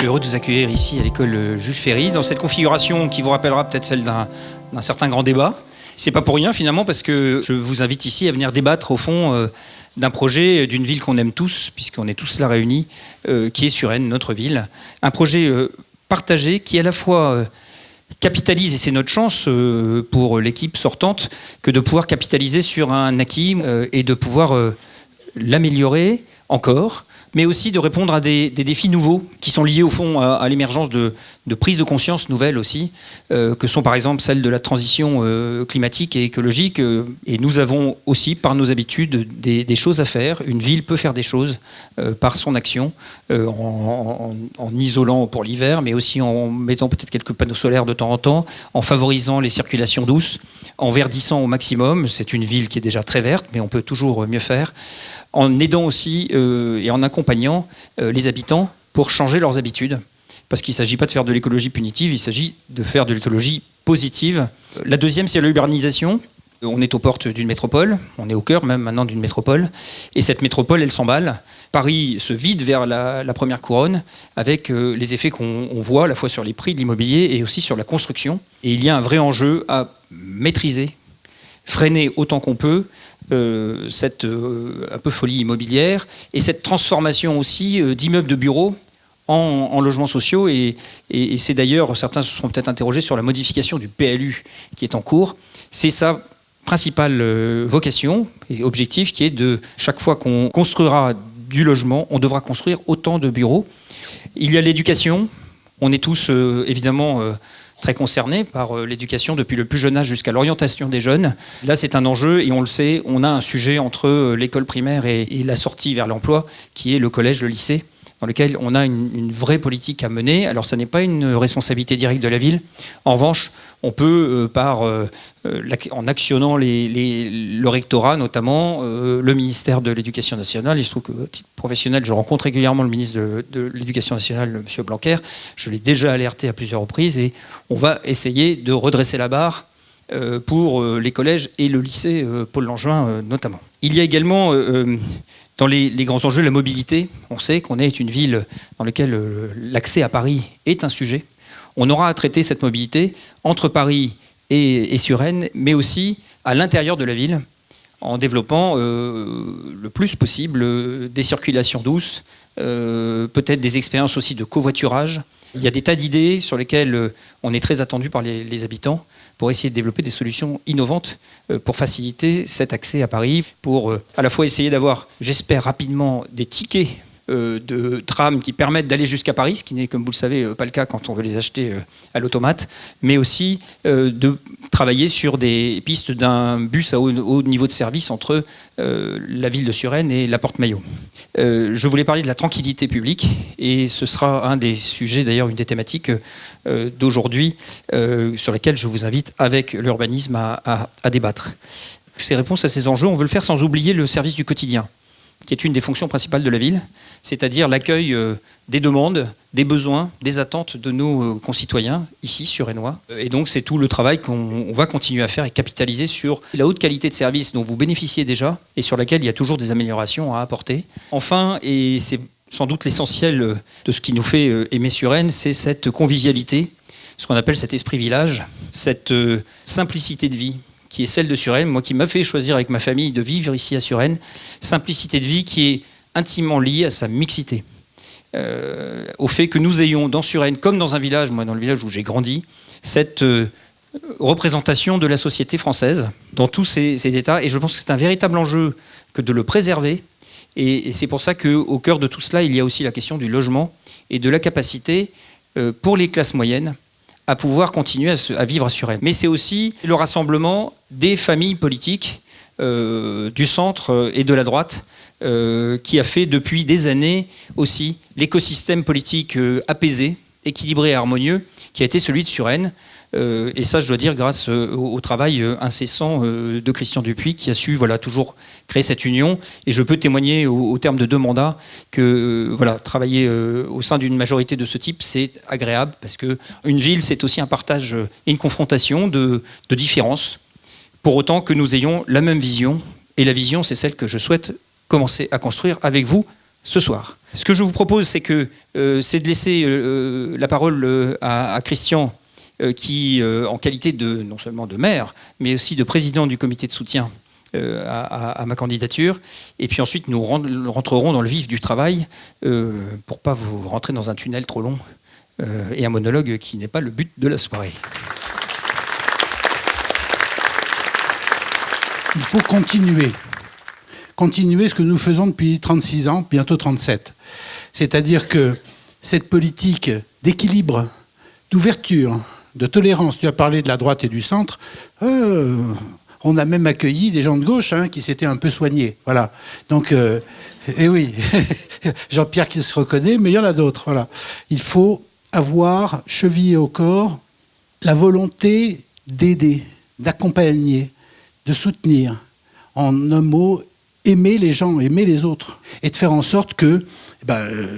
suis heureux de vous accueillir ici à l'école Jules Ferry, dans cette configuration qui vous rappellera peut-être celle d'un certain grand débat. C'est pas pour rien finalement, parce que je vous invite ici à venir débattre au fond d'un projet d'une ville qu'on aime tous, puisqu'on est tous là réunis, qui est Suresnes, notre ville. Un projet partagé qui à la fois capitalise, et c'est notre chance pour l'équipe sortante, que de pouvoir capitaliser sur un acquis et de pouvoir l'améliorer encore, mais aussi de répondre à des défis nouveaux qui sont liés au fond à l'émergence de prises de conscience nouvelles aussi, que sont par exemple celles de la transition climatique et écologique. Et nous avons aussi, par nos habitudes, des choses à faire. Une ville peut faire des choses par son action, en isolant pour l'hiver, mais aussi en mettant peut-être quelques panneaux solaires de temps en temps, en favorisant les circulations douces, en verdissant au maximum. C'est une ville qui est déjà très verte, mais on peut toujours mieux faire, en aidant aussi et en accompagnant les habitants pour changer leurs habitudes. Parce qu'il ne s'agit pas de faire de l'écologie punitive, il s'agit de faire de l'écologie positive. La deuxième, c'est l'urbanisation. On est aux portes d'une métropole, on est au cœur même maintenant d'une métropole, et cette métropole, elle s'emballe. Paris se vide vers la première couronne, avec les effets qu'on voit à la fois sur les prix de l'immobilier et aussi sur la construction. Et il y a un vrai enjeu à maîtriser, freiner autant qu'on peut cette un peu folie immobilière, et cette transformation aussi d'immeubles de bureaux en logements sociaux. Et c'est d'ailleurs, certains se seront peut-être interrogés sur la modification du PLU qui est en cours. C'est sa principale vocation et objectif, qui est de, chaque fois qu'on construira du logement, on devra construire autant de bureaux. Il y a l'éducation. On est tous évidemment très concernés par l'éducation depuis le plus jeune âge jusqu'à l'orientation des jeunes. Là, c'est un enjeu, et on le sait, on a un sujet entre l'école primaire et la sortie vers l'emploi, qui est le collège, le lycée, dans lequel on a une vraie politique à mener. Alors, ça n'est pas une responsabilité directe de la ville. En revanche, on peut, en actionnant le rectorat notamment, le ministère de l'Éducation nationale. Il se trouve que, à titre professionnel, je rencontre régulièrement le ministre de l'Éducation nationale, M. Blanquer. Je l'ai déjà alerté à plusieurs reprises, et on va essayer de redresser la barre pour les collèges et le lycée Paul Langevin notamment. Il y a également dans les grands enjeux la mobilité. On sait qu'on est une ville dans laquelle l'accès à Paris est un sujet. On aura à traiter cette mobilité entre Paris et Suresnes, mais aussi à l'intérieur de la ville, en développant le plus possible des circulations douces, peut-être des expériences aussi de covoiturage. Il y a des tas d'idées sur lesquelles on est très attendu par les habitants, pour essayer de développer des solutions innovantes pour faciliter cet accès à Paris, pour à la fois essayer d'avoir, j'espère rapidement, des tickets de tram qui permettent d'aller jusqu'à Paris, ce qui n'est, comme vous le savez, pas le cas quand on veut les acheter à l'automate, mais aussi de travailler sur des pistes d'un bus à haut niveau de service entre la ville de Suresnes et la Porte Maillot. Je voulais parler de la tranquillité publique, et ce sera un des sujets, d'ailleurs une des thématiques d'aujourd'hui, sur lesquelles je vous invite avec l'urbanisme à débattre. Ces réponses à ces enjeux, on veut le faire sans oublier le service du quotidien, qui est une des fonctions principales de la ville, c'est-à-dire l'accueil des demandes, des besoins, des attentes de nos concitoyens, ici, suresnois. Et donc, c'est tout le travail qu'on va continuer à faire et capitaliser sur la haute qualité de service dont vous bénéficiez déjà, et sur laquelle il y a toujours des améliorations à apporter. Enfin, et c'est sans doute l'essentiel de ce qui nous fait aimer Suresnes, c'est cette convivialité, ce qu'on appelle cet esprit village, cette simplicité de vie, qui est celle de Suresnes, moi qui m'a fait choisir avec ma famille de vivre ici à Suresnes, simplicité de vie qui est intimement liée à sa mixité. Au fait que nous ayons dans Suresnes, comme dans un village, moi dans le village où j'ai grandi, cette représentation de la société française dans tous ses états, et je pense que c'est un véritable enjeu que de le préserver, et c'est pour ça qu'au cœur de tout cela, il y a aussi la question du logement et de la capacité pour les classes moyennes à pouvoir continuer à vivre à Suresnes. Mais c'est aussi le rassemblement des familles politiques du centre et de la droite qui a fait depuis des années aussi l'écosystème politique apaisé, équilibré et harmonieux qui a été celui de Suresnes. Et ça, je dois dire, grâce au travail incessant de Christian Dupuis, qui a su toujours créer cette union. Et je peux témoigner au terme de 2 mandats que travailler au sein d'une majorité de ce type, c'est agréable, parce qu'une ville, c'est aussi un partage et une confrontation de différences, pour autant que nous ayons la même vision. Et la vision, c'est celle que je souhaite commencer à construire avec vous ce soir. Ce que je vous propose, c'est de laisser la parole à Christian, qui, en qualité non seulement de maire, mais aussi de président du comité de soutien à ma candidature. Et puis ensuite, nous rentrerons dans le vif du travail pour ne pas vous rentrer dans un tunnel trop long et un monologue qui n'est pas le but de la soirée. Il faut continuer ce que nous faisons depuis 36 ans, bientôt 37. C'est-à-dire que cette politique d'équilibre, d'ouverture, de tolérance, tu as parlé de la droite et du centre, on a même accueilli des gens de gauche qui s'étaient un peu soignés. Voilà. Donc, et oui, Jean-Pierre qui se reconnaît, mais il y en a d'autres. Voilà. Il faut avoir chevillé au corps la volonté d'aider, d'accompagner, de soutenir. En un mot, aimer les gens, aimer les autres. Et de faire en sorte que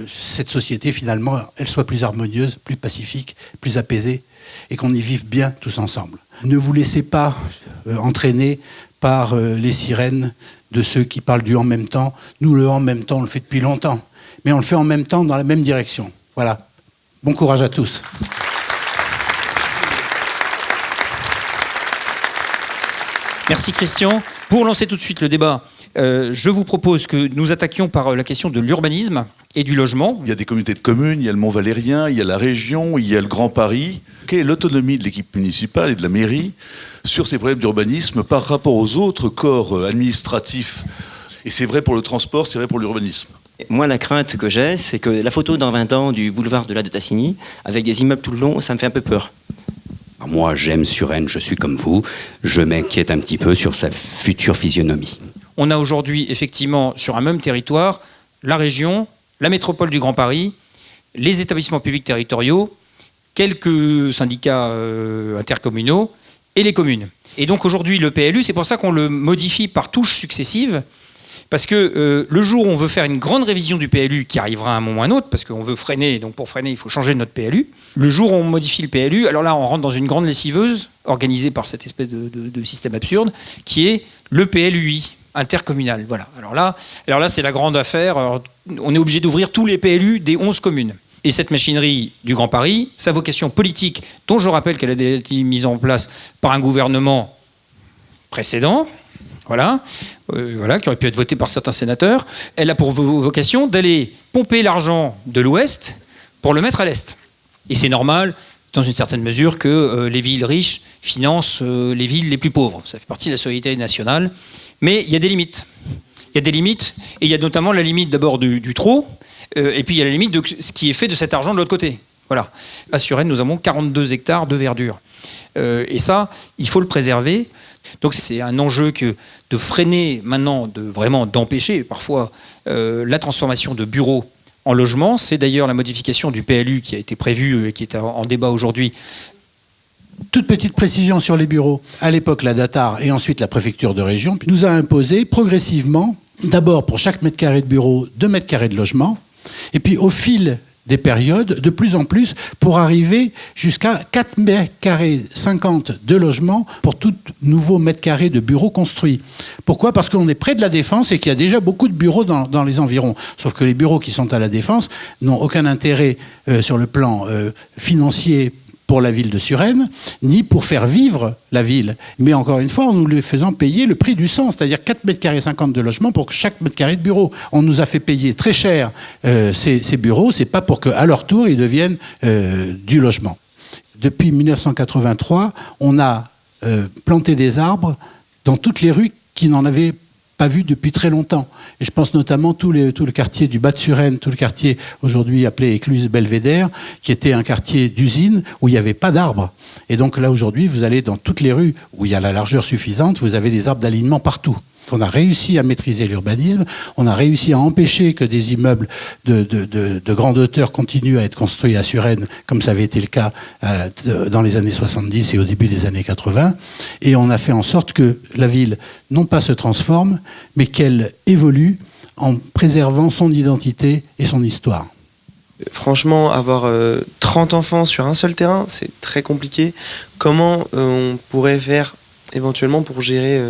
cette société, finalement, elle soit plus harmonieuse, plus pacifique, plus apaisée, et qu'on y vive bien tous ensemble. Ne vous laissez pas entraîner par les sirènes de ceux qui parlent du « en même temps ». Nous, le « en même temps », on le fait depuis longtemps. Mais on le fait en même temps dans la même direction. Voilà. Bon courage à tous. Merci Christian. Pour lancer tout de suite le débat, je vous propose que nous attaquions par la question de l'urbanisme et du logement. Il y a des communautés de communes, il y a le Mont-Valérien, il y a la région, il y a le Grand Paris. Quelle est l'autonomie de l'équipe municipale et de la mairie sur ces problèmes d'urbanisme par rapport aux autres corps administratifs? Et c'est vrai pour le transport, c'est vrai pour l'urbanisme. Moi, la crainte que j'ai, c'est que la photo dans 20 ans du boulevard de la de Tassigny, avec des immeubles tout le long, ça me fait un peu peur. Moi, j'aime Suresnes, je suis comme vous. Je m'inquiète un petit peu sur sa future physionomie. On a aujourd'hui, effectivement, sur un même territoire, la région, la métropole du Grand Paris, les établissements publics territoriaux, quelques syndicats intercommunaux et les communes. Et donc aujourd'hui, le PLU, c'est pour ça qu'on le modifie par touches successives, parce que le jour où on veut faire une grande révision du PLU, qui arrivera à un moment ou à un autre, parce qu'on veut freiner, et donc pour freiner, il faut changer notre PLU, le jour où on modifie le PLU, alors là, on rentre dans une grande lessiveuse, organisée par cette espèce de système absurde, qui est le PLUI, intercommunal. Voilà. Alors là, c'est la grande affaire. Alors, on est obligé d'ouvrir tous les PLU des 11 communes. Et cette machinerie du Grand Paris, sa vocation politique, dont je rappelle qu'elle a été mise en place par un gouvernement précédent, qui aurait pu être voté par certains sénateurs, elle a pour vocation d'aller pomper l'argent de l'Ouest pour le mettre à l'Est. Et c'est normal, dans une certaine mesure, que les villes riches financent les villes les plus pauvres. Ça fait partie de la solidarité nationale. Mais il y a des limites. Il y a des limites, et il y a notamment la limite d'abord du trop, et puis il y a la limite de ce qui est fait de cet argent de l'autre côté. Voilà. À Suresnes, nous avons 42 hectares de verdure. Et ça, il faut le préserver. Donc c'est un enjeu de freiner maintenant, d'empêcher parfois la transformation de bureaux en logements. C'est d'ailleurs la modification du PLU qui a été prévue et qui est en débat aujourd'hui. Toute petite précision sur les bureaux. À l'époque, la DATAR et ensuite la préfecture de région nous a imposé progressivement, d'abord pour chaque mètre carré de bureau, 2 mètres carrés de logement, et puis au fil des périodes, de plus en plus, pour arriver jusqu'à 4 mètres carrés 50 de logement pour tout nouveau mètre carré de bureaux construits. Pourquoi ? Parce qu'on est près de la Défense et qu'il y a déjà beaucoup de bureaux dans les environs. Sauf que les bureaux qui sont à la Défense n'ont aucun intérêt sur le plan financier pour la ville de Suresnes, ni pour faire vivre la ville. Mais encore une fois, en nous les faisant payer le prix du sang, c'est-à-dire 4 mètres carrés 50 de logement pour chaque mètre carré de bureau. On nous a fait payer très cher ces bureaux, c'est pas pour qu'à leur tour, ils deviennent du logement. Depuis 1983, on a planté des arbres dans toutes les rues qui n'en avaient pas vu depuis très longtemps. Et je pense notamment tout le quartier du Bas de Suresnes, tout le quartier aujourd'hui appelé Écluse-Belvédère, qui était un quartier d'usine où il n'y avait pas d'arbres. Et donc là, aujourd'hui, vous allez dans toutes les rues où il y a la largeur suffisante, vous avez des arbres d'alignement partout. On a réussi à maîtriser l'urbanisme, on a réussi à empêcher que des immeubles de grande hauteur continuent à être construits à Suresnes, comme ça avait été le cas dans les années 70 et au début des années 80. Et on a fait en sorte que la ville, non pas se transforme, mais qu'elle évolue en préservant son identité et son histoire. Franchement, avoir 30 enfants sur un seul terrain, c'est très compliqué. Comment on pourrait faire éventuellement pour gérer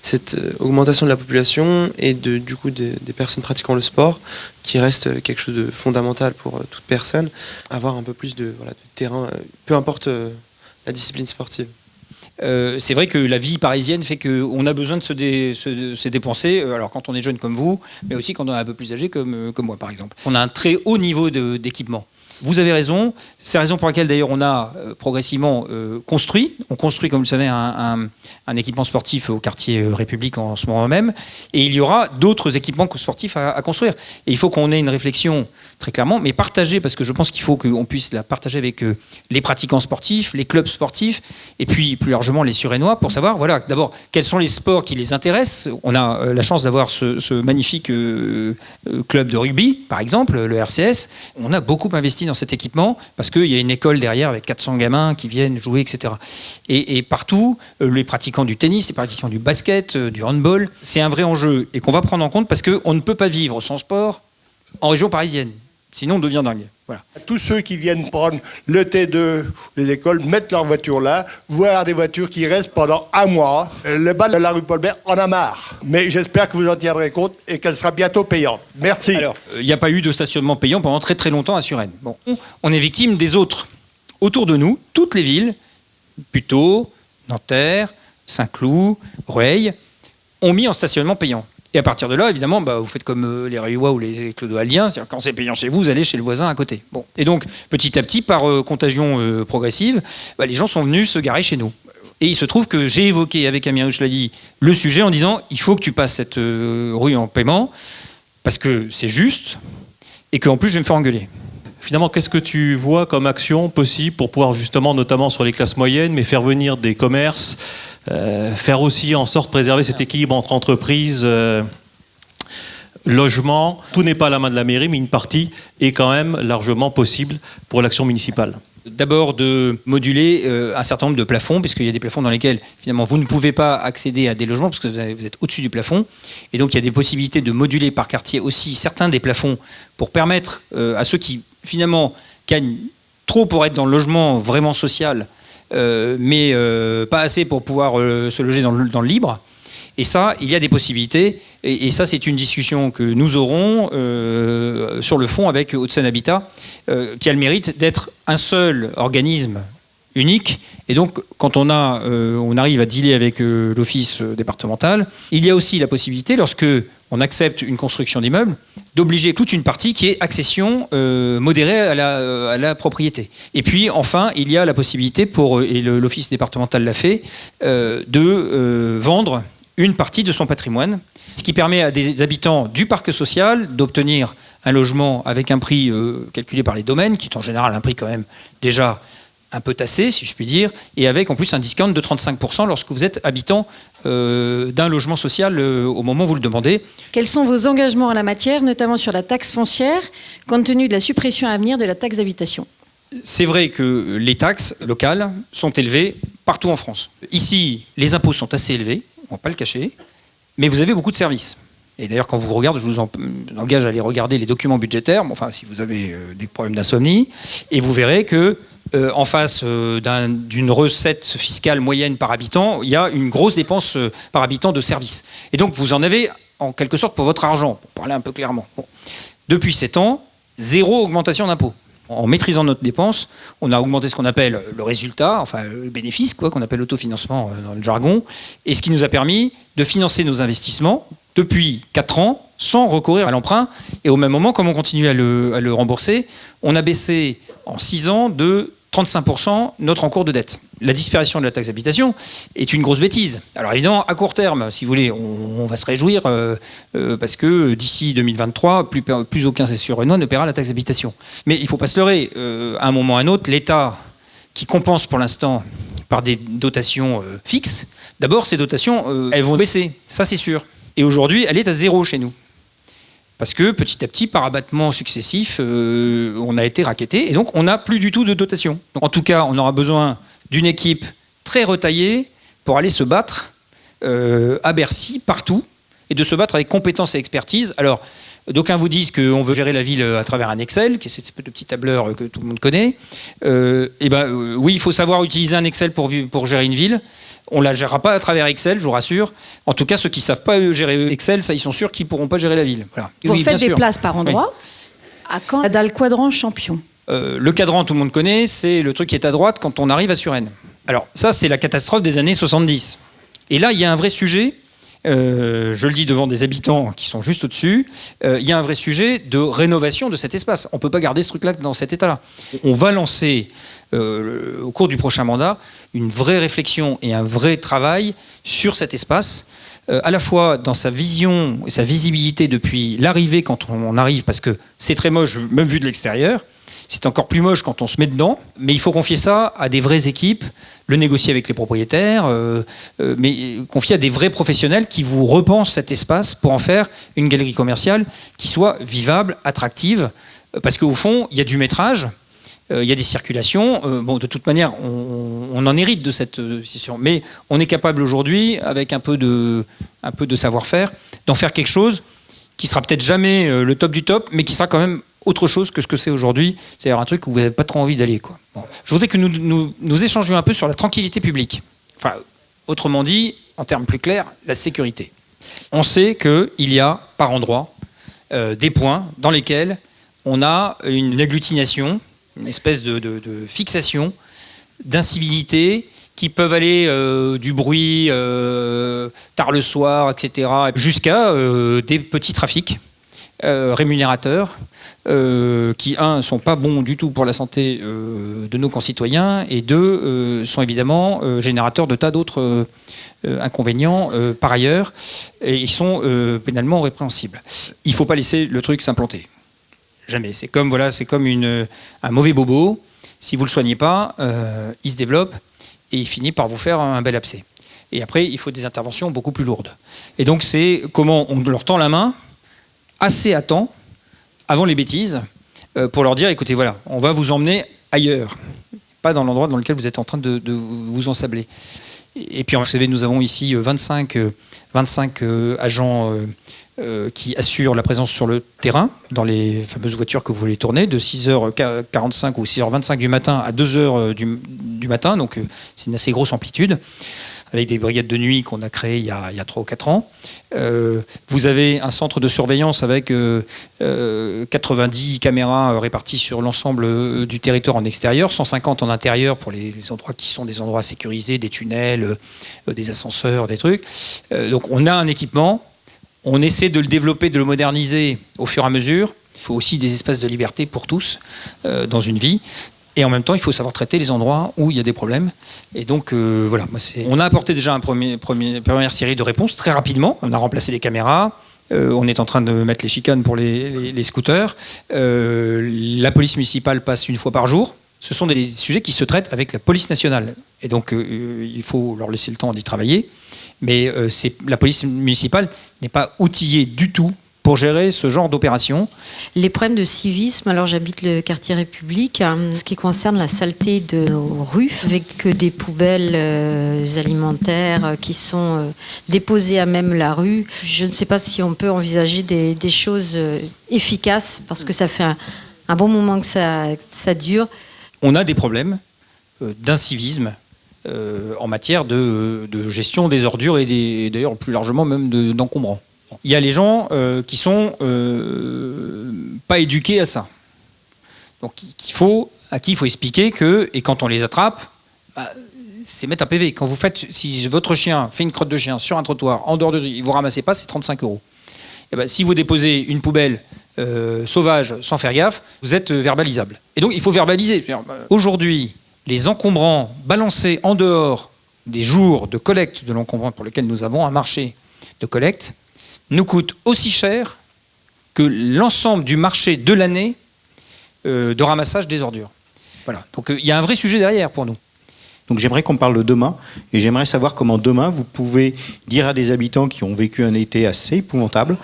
cette augmentation de la population et du coup des personnes pratiquant le sport, qui reste quelque chose de fondamental pour toute personne, avoir un peu plus de terrain, peu importe la discipline sportive. C'est vrai que la vie parisienne fait qu'on a besoin de se dépenser, alors quand on est jeune comme vous, mais aussi quand on est un peu plus âgé comme moi par exemple. On a un très haut niveau d'équipement. Vous avez raison, c'est la raison pour laquelle d'ailleurs on a progressivement construit. On construit, comme vous le savez, un équipement sportif au quartier République en ce moment même, et il y aura d'autres équipements sportifs à construire. Et il faut qu'on ait une réflexion très clairement, mais partagée, parce que je pense qu'il faut qu'on puisse la partager avec les pratiquants sportifs, les clubs sportifs, et puis plus largement les Suresnois, pour savoir, voilà, d'abord, quels sont les sports qui les intéressent. On a la chance d'avoir ce magnifique club de rugby, par exemple, le RCS. On a beaucoup investi dans cet équipement parce qu'il y a une école derrière avec 400 gamins qui viennent jouer, etc. Et partout, les pratiquants du tennis, les pratiquants du basket, du handball, c'est un vrai enjeu et qu'on va prendre en compte parce qu'on ne peut pas vivre sans sport en région parisienne. Sinon, on devient dingue. Voilà. Tous ceux qui viennent prendre le T2, les écoles, mettent leur voiture là, voir des voitures qui restent pendant un mois. Le bas de la rue Paul Bert en a marre. Mais j'espère que vous en tiendrez compte et qu'elle sera bientôt payante. Merci. Alors, il n'y a pas eu de stationnement payant pendant très très longtemps à Suresnes. Bon, on est victime des autres. Autour de nous, toutes les villes, Puteaux, Nanterre, Saint-Cloud, Rueil, ont mis en stationnement payant. Et à partir de là, évidemment, vous faites comme les Réuillois ou les Clodoaldiens, c'est-à-dire quand c'est payant chez vous, vous allez chez le voisin à côté. Bon. Et donc, petit à petit, par contagion progressive, les gens sont venus se garer chez nous. Et il se trouve que j'ai évoqué avec Amir Ouchladi le sujet en disant il faut que tu passes cette rue en paiement, parce que c'est juste, et qu'en plus, je vais me faire engueuler. Finalement, qu'est-ce que tu vois comme action possible pour pouvoir justement, notamment sur les classes moyennes, mais faire venir des commerces, faire aussi en sorte de préserver cet équilibre entre entreprises, logement. Tout n'est pas à la main de la mairie, mais une partie est quand même largement possible pour l'action municipale. D'abord de moduler un certain nombre de plafonds, puisqu'il y a des plafonds dans lesquels finalement vous ne pouvez pas accéder à des logements parce que vous êtes au-dessus du plafond. Et donc il y a des possibilités de moduler par quartier aussi certains des plafonds pour permettre à ceux qui finalement gagnent trop pour être dans le logement vraiment social, mais pas assez pour pouvoir se loger dans le libre. Et ça, il y a des possibilités. Et ça, c'est une discussion que nous aurons sur le fond avec Hauts-de-Seine Habitat, qui a le mérite d'être un seul organisme unique. Et donc, quand on arrive à dealer avec l'office départemental, il y a aussi la possibilité, lorsque on accepte une construction d'immeuble, d'obliger toute une partie qui est accession modérée à la propriété. Et puis, enfin, il y a la possibilité, et l'office départemental l'a fait, de vendre une partie de son patrimoine, ce qui permet à des habitants du parc social d'obtenir un logement avec un prix calculé par les domaines, qui est en général un prix quand même déjà un peu tassé, si je puis dire, et avec en plus un discount de 35% lorsque vous êtes habitant d'un logement social au moment où vous le demandez. Quels sont vos engagements en la matière, notamment sur la taxe foncière, compte tenu de la suppression à venir de la taxe d'habitation ? C'est vrai que les taxes locales sont élevées partout en France. Ici, les impôts sont assez élevés, on ne va pas le cacher, mais vous avez beaucoup de services. Et d'ailleurs, quand vous regardez, je vous engage à aller regarder les documents budgétaires, enfin, si vous avez des problèmes d'insomnie, et vous verrez que en face d'une recette fiscale moyenne par habitant, il y a une grosse dépense par habitant de services. Et donc, vous en avez en quelque sorte pour votre argent, pour parler un peu clairement. Bon. Depuis 7 ans, 0 augmentation d'impôts. En maîtrisant notre dépense, on a augmenté ce qu'on appelle le résultat, enfin le bénéfice, qu'on appelle l'autofinancement dans le jargon, et ce qui nous a permis de financer nos investissements depuis 4 ans sans recourir à l'emprunt. Et au même moment, comme on continue à le rembourser, on a baissé en 6 ans de 35% notre encours de dette. La disparition de la taxe d'habitation est une grosse bêtise. Alors évidemment, à court terme, si vous voulez, on va se réjouir parce que d'ici 2023, plus aucun Suresnois ne paiera la taxe d'habitation. Mais il ne faut pas se leurrer. À un moment ou à un autre, l'État, qui compense pour l'instant par des dotations fixes, d'abord, ces dotations, elles vont baisser. Ça, c'est sûr. Et aujourd'hui, elle est à 0 chez nous. Parce que petit à petit, par abattement successif, on a été racketté et donc on n'a plus du tout de dotation. Donc, en tout cas, on aura besoin d'une équipe très retaillée pour aller se battre à Bercy, partout, et de se battre avec compétence et expertise. Alors, d'aucuns vous disent qu'on veut gérer la ville à travers un Excel, qui est cette petit tableur que tout le monde connaît. Oui, il faut savoir utiliser un Excel pour gérer une ville. On ne la gérera pas à travers Excel, je vous rassure. En tout cas, ceux qui ne savent pas gérer Excel, ça, ils sont sûrs qu'ils ne pourront pas gérer la ville. Voilà. Vous Oui, faites bien des sûr. places par endroit. À quand dans le quadrant champion? Le cadran, tout le monde connaît, c'est le truc qui est à droite quand on arrive à Suresnes. Alors, ça, c'est la catastrophe des années 70. Et là, il y a un vrai sujet. Je le dis devant des habitants qui sont juste au-dessus, il y a un vrai sujet de rénovation de cet espace. On ne peut pas garder ce truc-là dans cet état-là. On va lancer, au cours du prochain mandat, une vraie réflexion et un vrai travail sur cet espace, à la fois dans sa vision et sa visibilité depuis l'arrivée quand on arrive, parce que c'est très moche, même vu de l'extérieur. C'est encore plus moche quand on se met dedans, mais il faut confier ça à des vraies équipes, le négocier avec les propriétaires, mais confier à des vrais professionnels qui vous repensent cet espace pour en faire une galerie commerciale qui soit vivable, attractive, parce qu'au fond, il y a du métrage, il y a des circulations. Bon, de toute manière, on en hérite de cette situation, mais on est capable aujourd'hui, avec un peu de savoir-faire, d'en faire quelque chose qui sera peut-être jamais le top du top, mais qui sera quand même autre chose que ce que c'est aujourd'hui, c'est-à-dire un truc où vous n'avez pas trop envie d'aller, quoi. Bon. Je voudrais que nous échangions un peu sur la tranquillité publique. Enfin, autrement dit, en termes plus clairs, la sécurité. On sait qu'il y a, par endroits, des points dans lesquels on a une agglutination, une espèce de fixation d'incivilité qui peuvent aller du bruit tard le soir, etc., jusqu'à des petits trafics rémunérateurs qui, un, sont pas bons du tout pour la santé de nos concitoyens, et deux, sont évidemment générateurs de tas d'autres inconvénients par ailleurs, et ils sont pénalement répréhensibles. Il ne faut pas laisser le truc s'implanter. Jamais. C'est comme un mauvais bobo. Si vous ne le soignez pas, il se développe et il finit par vous faire un bel abcès. Et après, il faut des interventions beaucoup plus lourdes. Et donc, c'est comment on leur tend la main assez à temps, avant les bêtises, pour leur dire, écoutez, voilà, on va vous emmener ailleurs, pas dans l'endroit dans lequel vous êtes en train de vous ensabler. Et puis, vous savez, nous avons ici 25 agents qui assurent la présence sur le terrain, dans les fameuses voitures que vous voulez tourner, de 6h45 ou 6h25 du matin à 2h du matin, donc c'est une assez grosse amplitude, avec des brigades de nuit qu'on a créées il y a 3 ou 4 ans. Vous avez un centre de surveillance avec 90 caméras réparties sur l'ensemble du territoire en extérieur, 150 en intérieur pour les endroits qui sont des endroits sécurisés, des tunnels, des ascenseurs, des trucs. Donc on a un équipement, on essaie de le développer, de le moderniser au fur et à mesure. Il faut aussi des espaces de liberté pour tous dans une vie. Et en même temps, il faut savoir traiter les endroits où il y a des problèmes. Et donc, voilà. On a apporté déjà une première série de réponses très rapidement. On a remplacé les caméras. On est en train de mettre les chicanes pour les scooters. La police municipale passe une fois par jour. Ce sont des sujets qui se traitent avec la police nationale. Et donc, il faut leur laisser le temps d'y travailler. Mais la police municipale n'est pas outillée du tout pour gérer ce genre d'opération. Les problèmes de civisme, alors j'habite le quartier République, ce qui concerne la saleté de nos rues, avec des poubelles alimentaires qui sont déposées à même la rue. Je ne sais pas si on peut envisager des choses efficaces, parce que ça fait un bon moment que ça dure. On a des problèmes d'incivisme en matière de gestion des ordures et d'ailleurs plus largement même d'encombrants. Il y a les gens qui sont pas éduqués à ça. Donc à qui il faut expliquer que, et quand on les attrape, c'est mettre un PV. Quand vous faites, si votre chien fait une crotte de chien sur un trottoir, en dehors de, vous ramassez pas, c'est 35 €. Et ben, si vous déposez une poubelle sauvage sans faire gaffe, vous êtes verbalisable. Et donc il faut verbaliser. Aujourd'hui, les encombrants balancés en dehors des jours de collecte de l'encombrant pour lesquels nous avons un marché de collecte, nous coûte aussi cher que l'ensemble du marché de l'année de ramassage des ordures. Voilà. Donc il y a un vrai sujet derrière pour nous. Donc j'aimerais qu'on parle de demain, et j'aimerais savoir comment demain vous pouvez dire à des habitants qui ont vécu un été assez épouvantable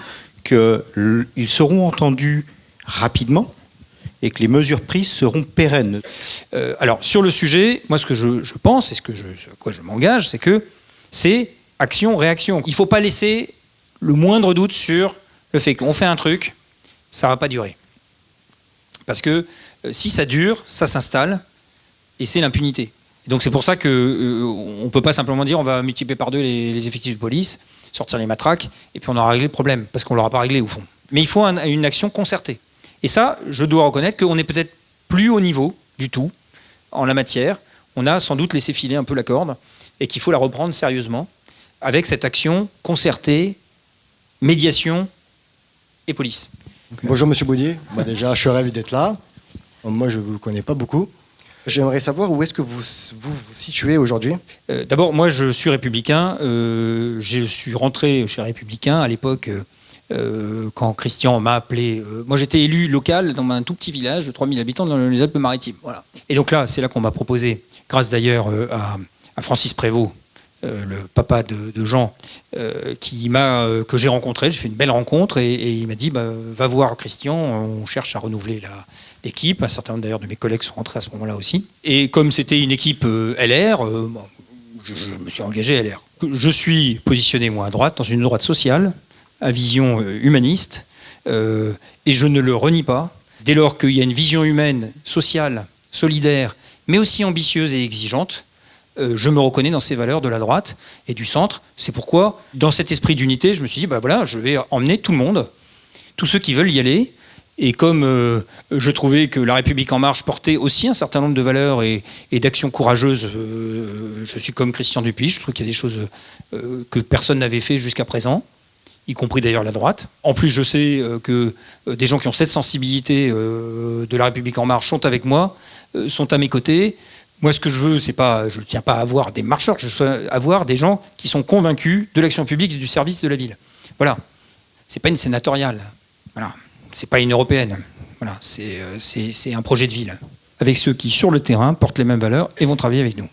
qu'ils seront entendus rapidement et que les mesures prises seront pérennes. Alors sur le sujet, moi ce que je pense et à quoi je m'engage, c'est que c'est action-réaction. Il ne faut pas laisser le moindre doute sur le fait qu'on fait un truc, ça ne va pas durer. Parce que si ça dure, ça s'installe, et c'est l'impunité. Et donc c'est pour ça qu'on ne peut pas simplement dire on va multiplier par 2 les effectifs de police, sortir les matraques, et puis on aura réglé le problème, parce qu'on ne l'aura pas réglé au fond. Mais il faut une action concertée. Et ça, je dois reconnaître qu'on n'est peut-être plus au niveau du tout en la matière. On a sans doute laissé filer un peu la corde, et qu'il faut la reprendre sérieusement, avec cette action concertée, médiation et police. Bonjour Monsieur Baudier, moi déjà je suis ravi d'être là. Moi je ne vous connais pas beaucoup. J'aimerais savoir où est-ce que vous vous situez aujourd'hui. D'abord, moi je suis républicain. Je suis rentré chez Républicain à l'époque quand Christian m'a appelé. Moi j'étais élu local dans un tout petit village de 3000 habitants dans les Alpes-Maritimes. Voilà. Et donc là, c'est là qu'on m'a proposé, grâce d'ailleurs à Francis Prévost, le papa de Jean, que j'ai rencontré. J'ai fait une belle rencontre et il m'a dit va voir Christian, on cherche à renouveler l'équipe. Un certain nombre d'ailleurs de mes collègues sont rentrés à ce moment-là aussi. Et comme c'était une équipe LR, je me suis engagé LR. Je suis positionné moi à droite, dans une droite sociale, à vision humaniste, et je ne le renie pas. Dès lors qu'il y a une vision humaine, sociale, solidaire, mais aussi ambitieuse et exigeante, je me reconnais dans ces valeurs de la droite et du centre. C'est pourquoi, dans cet esprit d'unité, je me suis dit, voilà, je vais emmener tout le monde, tous ceux qui veulent y aller. Et comme je trouvais que La République En Marche portait aussi un certain nombre de valeurs et d'actions courageuses, je suis comme Christian Dupuis, je trouve qu'il y a des choses que personne n'avait fait jusqu'à présent, y compris d'ailleurs la droite. En plus, je sais que des gens qui ont cette sensibilité de La République En Marche sont avec moi, sont à mes côtés. Moi, ce que je veux, c'est pas, je ne tiens pas à avoir des marcheurs, je veux avoir des gens qui sont convaincus de l'action publique et du service de la ville. Voilà. C'est pas une sénatoriale. Voilà. C'est pas une européenne. Voilà. C'est un projet de ville avec ceux qui, sur le terrain, portent les mêmes valeurs et vont travailler avec nous.